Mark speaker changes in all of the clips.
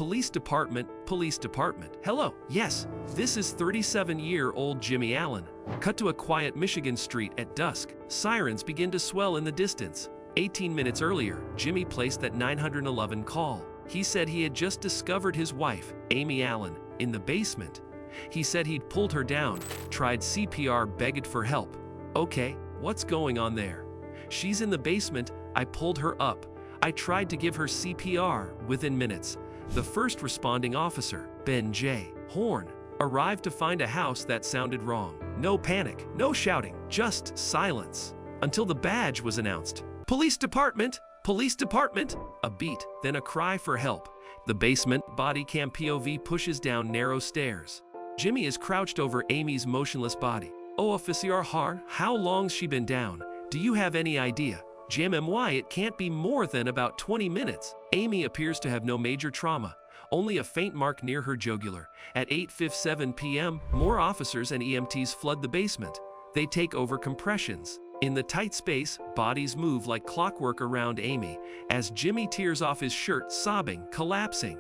Speaker 1: Police department, police department. Hello, yes, this is 37-year-old Jimmy Allen. Cut to a quiet Michigan street at dusk. Sirens begin to swell in the distance. 18 minutes earlier, Jimmy placed that 911 call. He said he had just discovered his wife, Amy Allen, in the basement. He said he'd pulled her down, tried CPR, begged for help. Okay, what's going on there? She's in the basement. I pulled her up. I tried to give her CPR. Within minutes, the first responding officer, Ben J. Horn, arrived to find a house that sounded wrong. No panic, no shouting, just silence. Until the badge was announced. Police department! Police department! A beat, then a cry for help. The basement body cam POV pushes down narrow stairs. Jimmy is crouched over Amy's motionless body. Oh, Officer Har, how long's she been down? Do you have any idea? JMY, it can't be more than about 20 minutes. Amy appears to have no major trauma, only a faint mark near her jugular. At 8:57 p.m., more officers and EMTs flood the basement. They take over compressions. In the tight space, bodies move like clockwork around Amy as Jimmy tears off his shirt, sobbing, collapsing,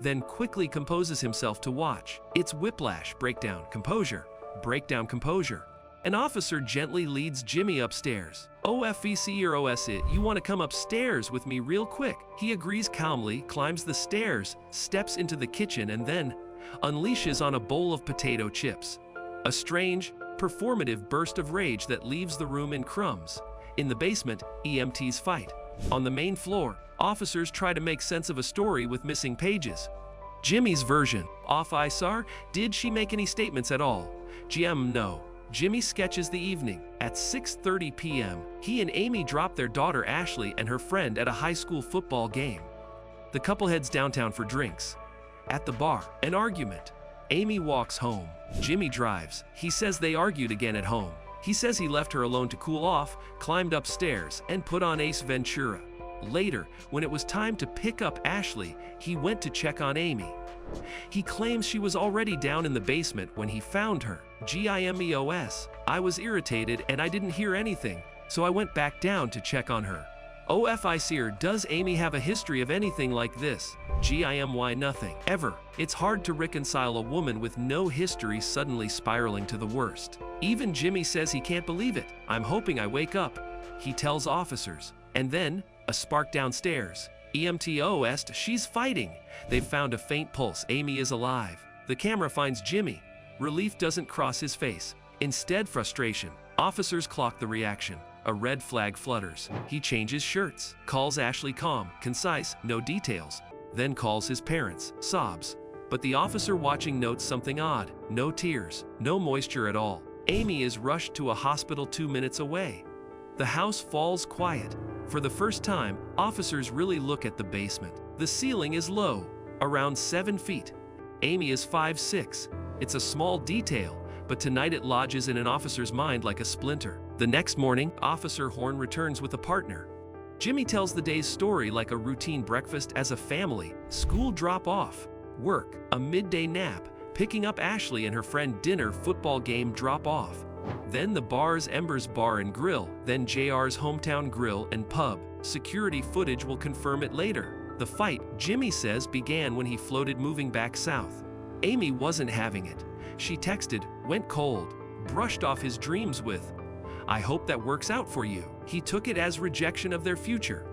Speaker 1: then quickly composes himself to watch. It's whiplash, breakdown, composure, breakdown, composure. An officer gently leads Jimmy upstairs. OFEC or OS it, you want to come upstairs with me real quick? He agrees calmly, climbs the stairs, steps into the kitchen, and then unleashes on a bowl of potato chips. A strange, performative burst of rage that leaves the room in crumbs. In the basement, EMTs fight. On the main floor, officers try to make sense of a story with missing pages. Jimmy's version. Officer, did she make any statements at all? GM, no. Jimmy sketches the evening. At 6:30 p.m., he and Amy drop their daughter Ashley and her friend at a high school football game. The couple heads downtown for drinks. At the bar, an argument. Amy walks home. Jimmy drives. He says they argued again at home. He says he left her alone to cool off, climbed upstairs, and put on Ace Ventura. Later, when it was time to pick up Ashley, he went to check on Amy. He claims she was already down in the basement when he found her. GIMEOS. I was irritated and I didn't hear anything, so I went back down to check on her. OFICR, does Amy have a history of anything like this? GIMY, nothing. Ever. It's hard to reconcile a woman with no history suddenly spiraling to the worst. Even Jimmy says he can't believe it. I'm hoping I wake up, he tells officers. And then, a spark downstairs. EMTOS, she's fighting. They've found a faint pulse. Amy is alive. The camera finds Jimmy. Relief doesn't cross his face. Instead, frustration. Officers clock the reaction. A red flag flutters. He changes shirts. Calls Ashley calm, concise, no details. Then calls his parents, sobs. But the officer watching notes something odd. No tears, no moisture at all. Amy is rushed to a hospital 2 minutes away. The house falls quiet. For the first time, officers really look at the basement. The ceiling is low, around 7 feet. Amy is 5'6". It's a small detail, but tonight it lodges in an officer's mind like a splinter. The next morning, Officer Horn returns with a partner. Jimmy tells the day's story like a routine breakfast as a family, school drop-off, work, a midday nap, picking up Ashley and her friend dinner, football game drop-off. Then the bar's Embers Bar and Grill, then JR's hometown grill and pub. Security footage will confirm it later. The fight, Jimmy says, began when he floated moving back south. Amy wasn't having it. She texted, went cold, brushed off his dreams with, I hope that works out for you. He took it as rejection of their future.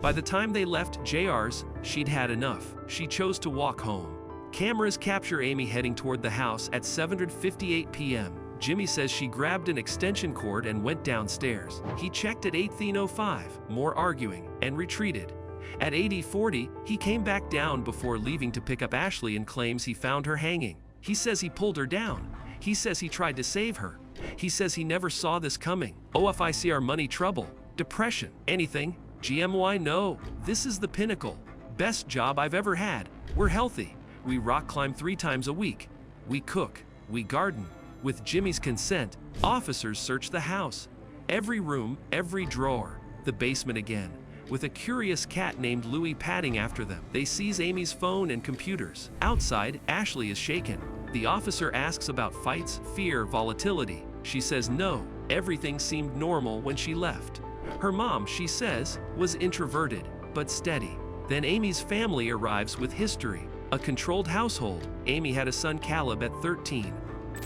Speaker 1: By the time they left JR's, she'd had enough. She chose to walk home. Cameras capture Amy heading toward the house at 7:58 p.m. Jimmy says she grabbed an extension cord and went downstairs. He checked at 8:05, more arguing, and retreated. At 8:40, he came back down before leaving to pick up Ashley and claims he found her hanging. He says he pulled her down. He says he tried to save her. He says he never saw this coming. OFICR, money trouble, depression, anything. GMY, no, this is the pinnacle. Best job I've ever had. We're healthy. We rock climb 3 times a week. We cook. We garden. With Jimmy's consent, officers search the house. Every room, every drawer. The basement again, with a curious cat named Louie padding after them. They seize Amy's phone and computers. Outside, Ashley is shaken. The officer asks about fights, fear, volatility. She says no, everything seemed normal when she left. Her mom, she says, was introverted, but steady. Then Amy's family arrives with history. A controlled household. Amy had a son, Caleb, at 13.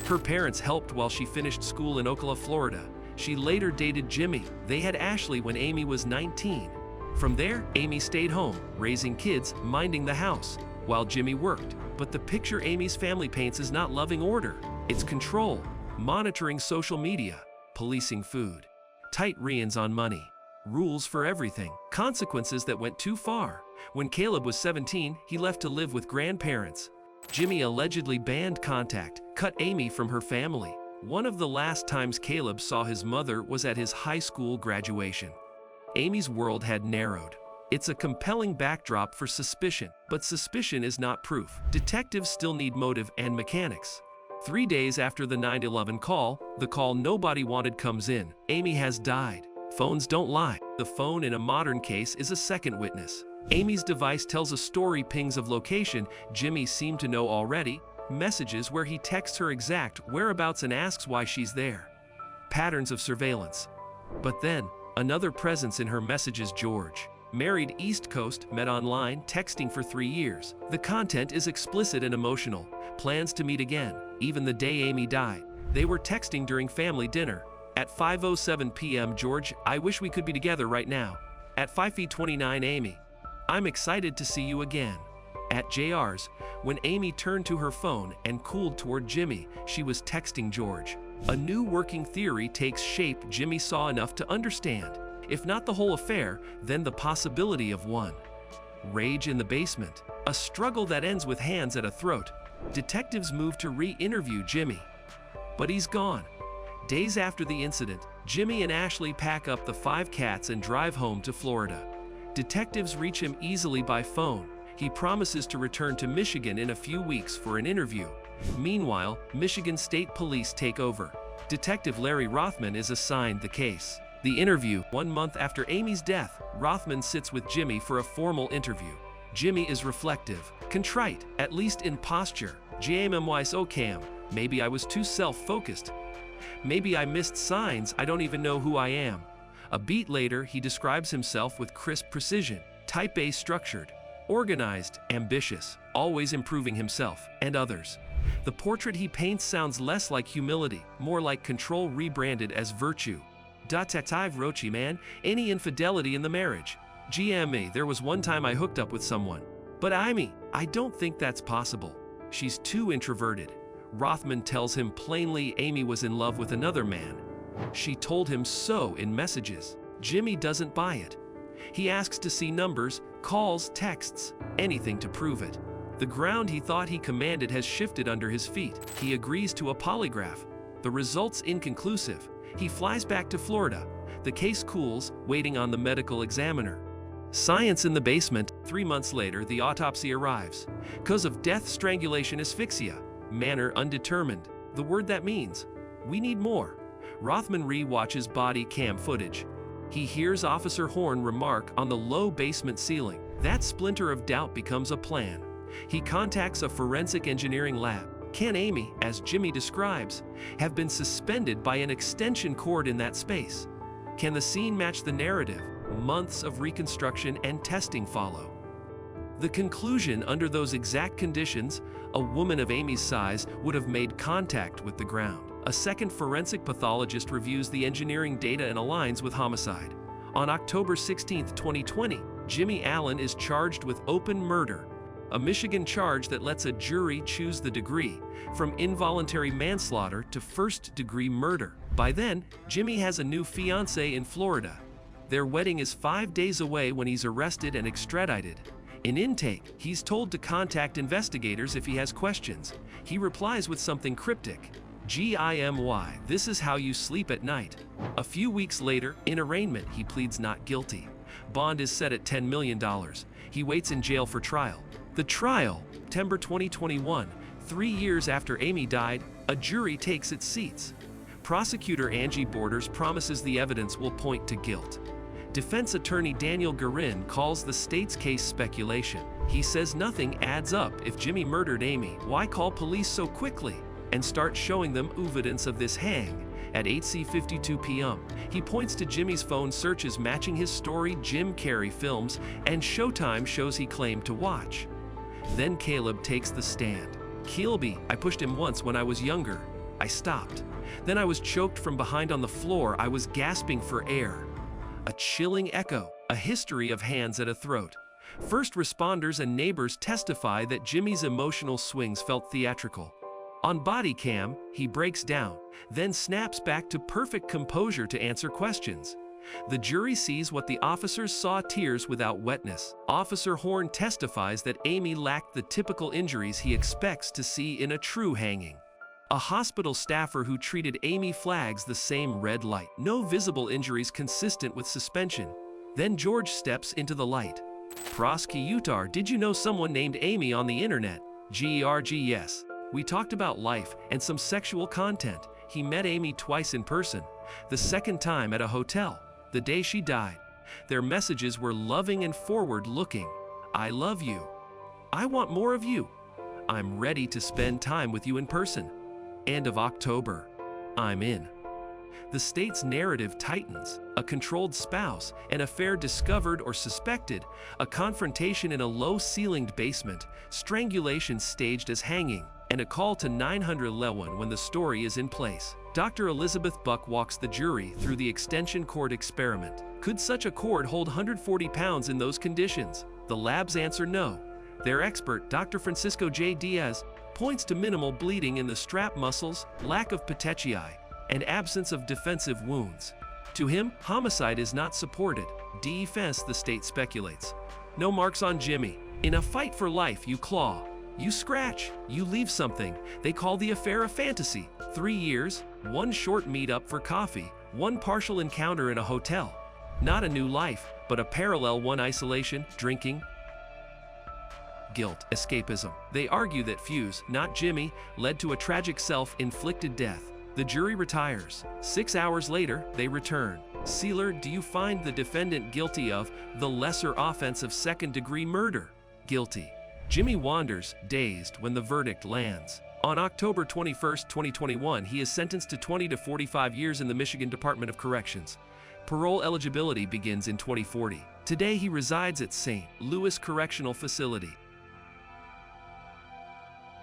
Speaker 1: Her parents helped while she finished school in Ocala, Florida. She later dated Jimmy. They had Ashley when Amy was 19. From there, Amy stayed home, raising kids, minding the house, while Jimmy worked. But the picture Amy's family paints is not loving order. It's control, monitoring social media, policing food, tight reins on money, rules for everything, consequences that went too far. When Caleb was 17, he left to live with grandparents. Jimmy allegedly banned contact, cut Amy from her family. One of the last times Caleb saw his mother was at his high school graduation. Amy's world had narrowed. It's a compelling backdrop for suspicion, but suspicion is not proof. Detectives still need motive and mechanics. 3 days after the 911 call, the call nobody wanted comes in. Amy has died. Phones don't lie. The phone in a modern case is a second witness. Amy's device tells a story, pings of location Jimmy seemed to know already, messages where he texts her exact whereabouts and asks why she's there. Patterns of surveillance. But then, another presence in her messages: George. Married, East Coast, met online, texting for 3 years. The content is explicit and emotional. Plans to meet again. Even the day Amy died, they were texting during family dinner. At 5:07 p.m. George, I wish we could be together right now. At 5:29 Amy, I'm excited to see you again. At JR's, when Amy turned to her phone and cooled toward Jimmy, she was texting George. A new working theory takes shape. Jimmy saw enough to understand, if not the whole affair, then the possibility of one. Rage in the basement. A struggle that ends with hands at a throat. Detectives move to re-interview Jimmy. But he's gone. Days after the incident, Jimmy and Ashley pack up the 5 cats and drive home to Florida. Detectives reach him easily by phone. He promises to return to Michigan in a few weeks for an interview. Meanwhile, Michigan State Police take over. Detective Larry Rothman is assigned the case. The interview. 1 month after Amy's death, Rothman sits with Jimmy for a formal interview. Jimmy is reflective, contrite, at least in posture. JMMY's Ocam. Maybe I was too self-focused. Maybe I missed signs. I don't even know who I am. A beat later, he describes himself with crisp precision. Type A, structured, organized, ambitious, always improving himself and others. The portrait he paints sounds less like humility, more like control rebranded as virtue. Detective Rochi, man, any infidelity in the marriage. GMA, there was one time I hooked up with someone. But I don't think that's possible. She's too introverted. Rothman tells him plainly Amy was in love with another man. She told him so in messages. Jimmy doesn't buy it. He asks to see numbers, calls, texts, anything to prove it. The ground he thought he commanded has shifted under his feet. He agrees to a polygraph. The results inconclusive. He flies back to Florida. The case cools, waiting on the medical examiner. Science in the basement. 3 months later, the autopsy arrives. Cause of death: strangulation, asphyxia. Manner: undetermined. The word that means, we need more. Rothman re-watches body cam footage. He hears Officer Horn remark on the low basement ceiling. That splinter of doubt becomes a plan. He contacts a forensic engineering lab. Can Amy, as Jimmy describes, have been suspended by an extension cord in that space? Can the scene match the narrative? Months of reconstruction and testing follow. The conclusion: under those exact conditions, a woman of Amy's size would have made contact with the ground. A second forensic pathologist reviews the engineering data and aligns with homicide. On October 16, 2020, Jimmy Allen is charged with open murder, a Michigan charge that lets a jury choose the degree, from involuntary manslaughter to first-degree murder. By then, Jimmy has a new fiancée in Florida. Their wedding is 5 days away when he's arrested and extradited. In intake, he's told to contact investigators if he has questions. He replies with something cryptic. GIMY, this is how you sleep at night. A few weeks later, in arraignment, he pleads not guilty. Bond is set at $10 million. He waits in jail for trial. The trial, September 2021, 3 years after Amy died, a jury takes its seats. Prosecutor Angie Borders promises the evidence will point to guilt. Defense attorney Daniel Guerin calls the state's case speculation. He says nothing adds up. If Jimmy murdered Amy, why call police so quickly? and starts showing them evidence of this hang. At 8:52 p.m., he points to Jimmy's phone searches matching his story Jim Carrey films and Showtime shows he claimed to watch. Then Caleb takes the stand. "Kilby, I pushed him once when I was younger. I stopped. Then I was choked from behind on the floor. I was gasping for air." A chilling echo, a history of hands at a throat. First responders and neighbors testify that Jimmy's emotional swings felt theatrical. On body cam, he breaks down, then snaps back to perfect composure to answer questions. The jury sees what the officers saw: tears without wetness. Officer Horn testifies that Amy lacked the typical injuries he expects to see in a true hanging. A hospital staffer who treated Amy flags the same red light. No visible injuries consistent with suspension. Then George steps into the light. "Prosecutor, did you know someone named Amy on the internet?" "Gerg, yes. We talked about life and some sexual content. He met Amy twice in person. The second time at a hotel, the day she died. Their messages were loving and forward-looking. I love you. I want more of you. I'm ready to spend time with you in person. End of October. I'm in." The state's narrative tightens. A controlled spouse, an affair discovered or suspected, a confrontation in a low-ceilinged basement, strangulation staged as hanging, and a call to 911 when the story is in place. Dr. Elizabeth Buck walks the jury through the extension cord experiment. Could such a cord hold 140 pounds in those conditions? The labs answer no. Their expert, Dr. Francisco J. Diaz, points to minimal bleeding in the strap muscles, lack of petechiae, and absence of defensive wounds. To him, homicide is not supported. Defense, the state speculates. No marks on Jimmy. In a fight for life, you claw, you scratch, you leave something. They call the affair a fantasy. 3 years, 1 short meet-up for coffee, 1 partial encounter in a hotel. Not a new life, but a parallel one: isolation, drinking, guilt, escapism. They argue that Fuse, not Jimmy, led to a tragic self-inflicted death. The jury retires. 6 hours later, they return. "Sealer, do you find the defendant guilty of the lesser offense of second-degree murder?" "Guilty." Jimmy wanders, dazed, when the verdict lands. On October 21, 2021, he is sentenced to 20 to 45 years in the Michigan Department of Corrections. Parole eligibility begins in 2040. Today he resides at St. Louis Correctional Facility.